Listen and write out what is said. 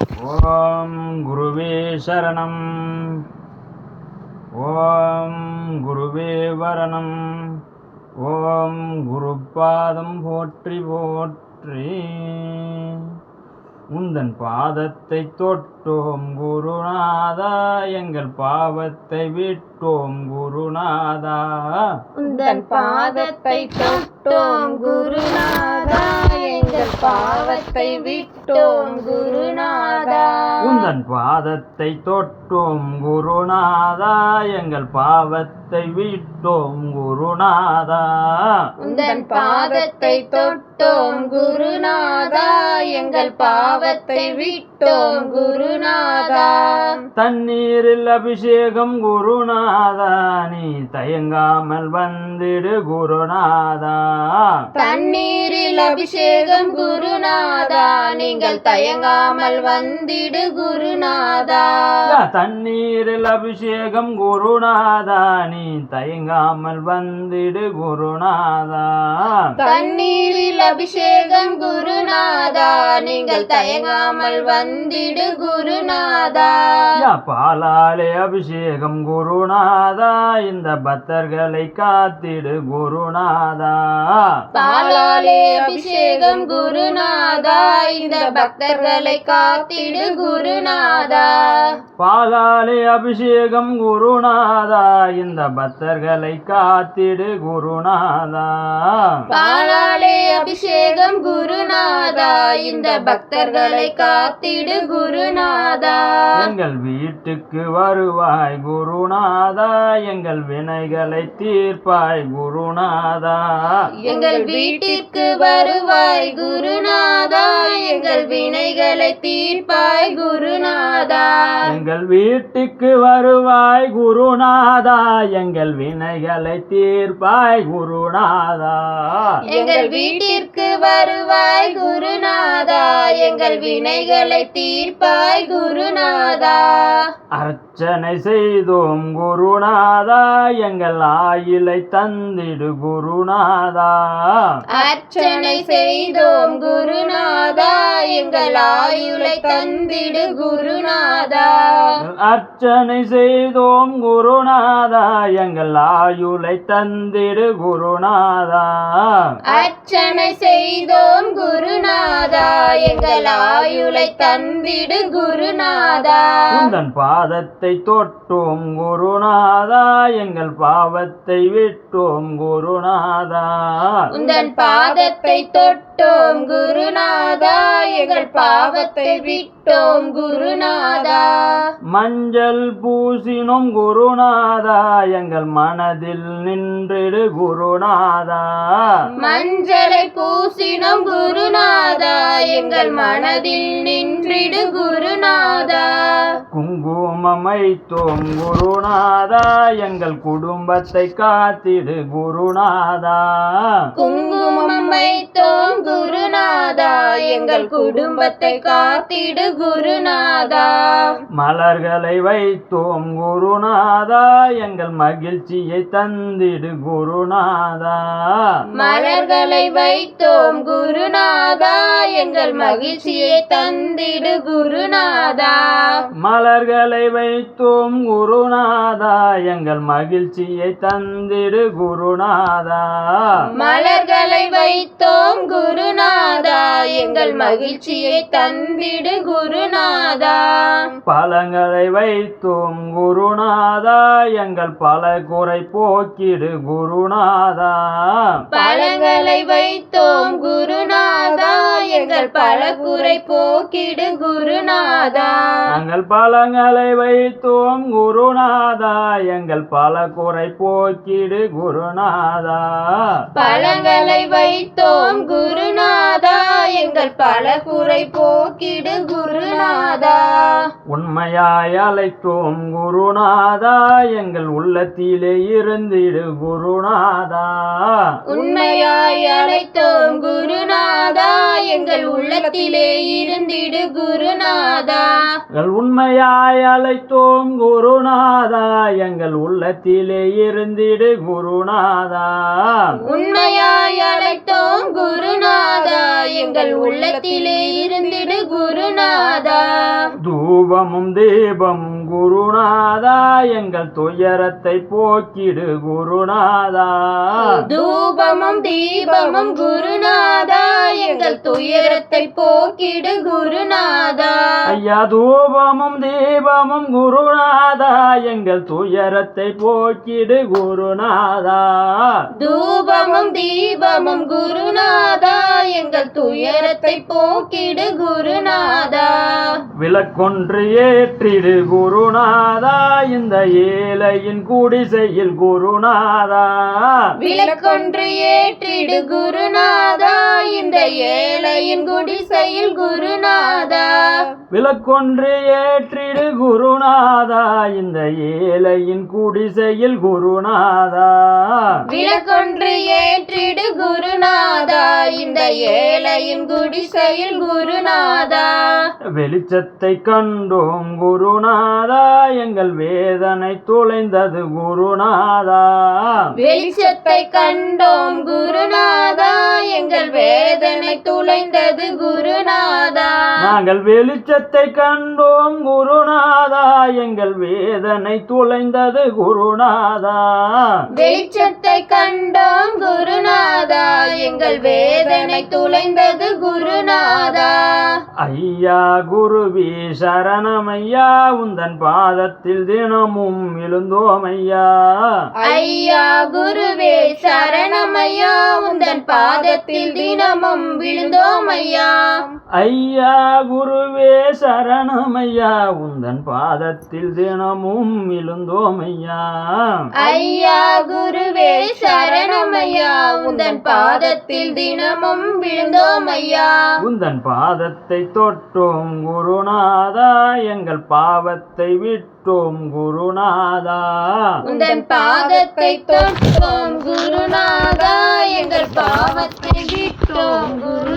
ஓம் குருவே சரணம். ஓம் குருவே வரணம். ஓம் குருபாதம் போற்றி போற்றி. உந்தன் பாதத்தை தொட்டோம் குருநாதா, எங்கள் பாவத்தை விட்டோம் குருநாதா. உந்தன் பாதத்தை தொட்டோம் குருநாதா, எங்கள் பாவத்தை விட்டோம் குருநாதா. உந்தன் பாதத்தை தொட்டோம் குருநாதா, எங்கள் பாவத்தை விட்டோம் குருநாதா. உந்தன் பாதத்தை தொட்டோம் குருநாதா, எங்கள் பாவத்தை விட்டோம் குருநாதா. தண்ணீரில் அபிஷேகம் குருநாதா, நீ தயங்காமல் வந்திடு குருநாதா. தண்ணீரில் அபிஷேகம் குருநாதா, நீங்கள் தயங்காமல் வந்திடு குருநாதா. தண்ணீரில் அபிஷேகம் குருநாதா, நீ தயங்காமல் வந்திடு குருநாதா. தண்ணீரில் அபிஷேகம் குருநாதா, நீங்கள் தயங்காமல் வந்திடு குருநாதா. பாலாலே அபிஷேகம் குருநாதா, இந்த பக்தர்களை காத்திடு குருநாதா. பாலாலே அபிஷேகம் குருநாதா, இந்த பக்தர்களை காத்திடு குருநாதா. பாலாலே அபிஷேகம் குருநாதா, இந்த பக்தர்களை காத்திடு குருநாதா. பாலாலே அபிஷேகம் குருநாதா, இந்த பக்தர்களை காத்திடு குருநாதா. எங்கள் வீட்டுக்கு வருவாய் குருநாதா, எங்கள் வினைகளை தீர்ப்பாய் குருநாதா. எங்கள் வீட்டிற்கு வருவாய் குருநாதா, எங்கள் வினைகளை தீர்ப்பாய் குருநாதா. எங்கள் வீட்டுக்கு வருவாய் குருநாதா, எங்கள் வினைகளை தீர்ப்பாய் குருநாதா. எங்கள் வீட்டிற்கு வருவாய் குருநாதா, எங்கள் வினைகளை தீர்ப்பாய் குருநாதா. அர்ச்சனை செய்தோம் குருநாதா, எங்கள் ஆயுளை தந்திடு குருநாதா. அர்ச்சனை செய்தோம் குருநாதா, எங்கள் ஆயுளை தந்திடு குருநாதா. அர்ச்சனை செய்தோம் குருநாதா, எங்கள் ஆயுளை தந்திடு குருநாதா. அர்ச்சனை செய்தோம் குருநாதா, எங்கள் ஆயுளை தந்திடு குருநாதா. உந்தன் பாதத்தை தொட்டோம் குருநாதா, எங்கள் பாவத்தை விட்டோம் குருநாதா. உந்தன் பாதத்தை தொட்டோம் குருநாதா, எங்கள் பாவத்தை விட்டோம் குருநாதா. மஞ்சள் பூசினோம் குருநாதா, எங்கள் மனதில் நின்றிடு குருநாதா. மஞ்சளை பூசினோம் குருநாதா, எங்கள் மனதில் நின்றிடு குருநாதா. குங்குமம் வைத்தோம் குருநாதா, எங்கள் குடும்பத்தை காத்திடு குருநாதா. குங்குமம் வைத்தோம் குருநாதா, எங்கள் குடும்பத்தை காத்திடு குருநாதா. மலர்களை வைத்தோம் குருநாதா, எங்கள் மகிழ்ச்சியை தந்திடு குருநாதா. மலர்களை வைத்தோம் குருநாதா, எங்கள் மகிழ்ச்சியை தந்திடு குருநாதா. மலர்களை வைத்தோம் குருநாதா, எங்கள் மகிழ்ச்சியை தந்திடு குருநாதா. மலர்களை வைத்தோம் குருநாதா, எங்கள் மகிழ்ச்சியை தந்திடு குருநாதா. பழங்களை வைத்தோம் குருநாதா, எங்கள் பல குறை போக்கிடு குருநாதா. பழங்களை வைத்தோம் குருநாதா, எங்கள் பல குறை போக்கிடு குருநாதா. நாங்கள் பழங்களை வைத்தோம் குருநாதா, எங்கள் பல குறை போக்கிடு குருநாதா. பழங்களை வைத்தோம் குருநாதா, எங்கள் பல குறை போக்கிடு குருநாதா. உண்மையாய் அழைத்தோம் குருநாதா, எங்கள் உள்ளத்திலே இருந்திடு குருநாதா. உண்மையாய் அழைத்தோம் குருநாதா, எங்கள் உள்ளத்திலே இருந்திடு குருநாதா. உண்மையாய் அழைத்தோம் குருநாதா, எங்கள் உள்ளத்திலே இருந்திடு குருநாதா. உண்மையாய் அழைத்தோம் குருநாதா, எங்கள் உள்ளத்திலே இருந்திடு குருநாதா. தூபமும் தீபமும் குருநாதா எங்கள் துயரத்தை போக்கிடு குருநாதா. தூபமும் தீபமும் குருநாதா எங்கள் துயரத்தை போக்கிடு குருநாதா. ஐயா தூபமும் தீபமும் குருநாதா எங்கள் துயரத்தை போக்கிடு குருநாதா. தூபமும் தீபமும் குருநாதா எங்கள் துயரத்தை போக்கிடு குருநாதா. விளக்கொன்று ஏற்றிடு குருநாதா இந்த ஏழையின் குடிசையில் குருநாதா. விளக்கொன்று ஏற்றிடு குருநாதா இந்த ஏழையின் குடிசையில் குருநாதா. விளக்கொன்று ஏற்றிடு குருநாதா இந்த ஏழையின் குடிசையில் குருநாதா. விளக்கொன்று ஏற்றிடு குருநாதா இந்த ஏழையின் குடிசையில் குருநாதா. வெளிச்சத்தை கண்டோம் குருநாதா எங்கள் வேதனை தொலைந்தது குருநாதா. வெளிச்சத்தை கண்டோம் குருநாதா எங்கள் வேதனை துளைந்தது குருநாதா. நாங்கள் வெளிச்சத்தை கண்டோம் குருநாதா எங்கள் வேதனை தொலைந்தது குருநாதா. வெளிச்சத்தை கண்டோம் குருநாதா எங்கள் வேதனை துளைந்தது குருநாதா. ஐயா குருவி சரணமையா உந்தன் பாதத்தில் தினமும் விழுந்தோம் ஐயா. ஐயா குருவே சரணமையா உந்தன் பாதத்தில் தினமும் விழுந்தோம் ஐயா. ஐயா குருவே சரணமையா உந்தன் பாதத்தில் தினமும் விழுந்தோம் ஐயா. ஐயா குருவே சரணமையா உந்தன் பாதத்தில் தினமும் விழுந்தோம் ஐயா. உந்தன் பாதத்தை தொட்டோம் குருநாதா எங்கள் பாவத்தை விட்டோம் குருநாதா. உந்தன் பாதத்தை தொட்டோம் குருநாதா எங்கள் பாவத்தை விட்டோம் குரு